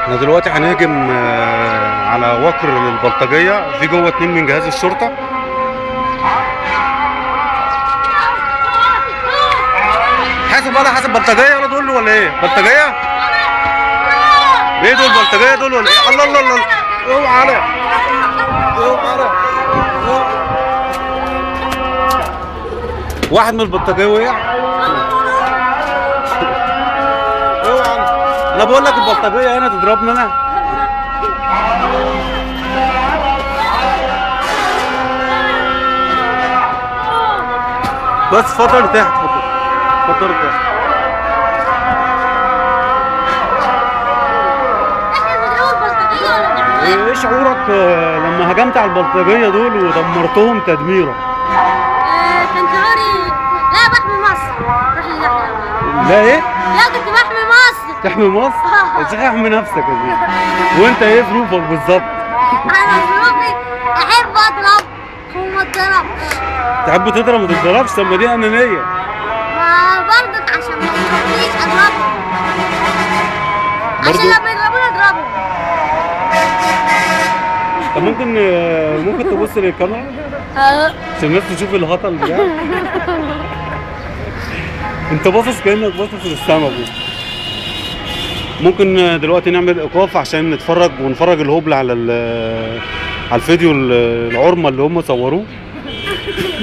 احنا دلوقتي هنهجم على وكر البلطجيه، في جوه 2 من جهاز الشرطه. حاسب ولا حاسب بلطجيه ولا دول ولا ايه؟ بلطجيه؟ ايه دول بلطجيه دول ولا ايه؟ الله الله الله، اوعى عليا، اوعى عليا. واحد من البلطجيه وقع. اوعى، انا بقول لك البلطجيه هنا تضربني انا. بس اتفضل تحت، اتفضل تحت. ايه شعورك لما هجمت على البلطجيه دول ودمرتهم تدميرا؟ كان شعوري لا بحمي مصر. لا ايه؟ لا كنت بحمي مصر. تحمي مصر؟ ازاي احمي نفسك يا زين؟ وانت ايه ظروفك بالظبط؟ انا ظروفي احب اضرب وما اتضربش. تحب تضرب وما تتضربش؟ طب ما دي انانيه. ما برضك عشان ما يضربونيش اضربهم، عشان لما يضربوني اضربهم. طب ممكن تبص للكاميرا عشان الناس تشوف الهطل بتاعك. انت باصص كانك باصص للسما. ممكن دلوقتي نعمل ايقاف عشان نتفرج ونفرج الهبل على الفيديو العرمه اللي هم صوروه.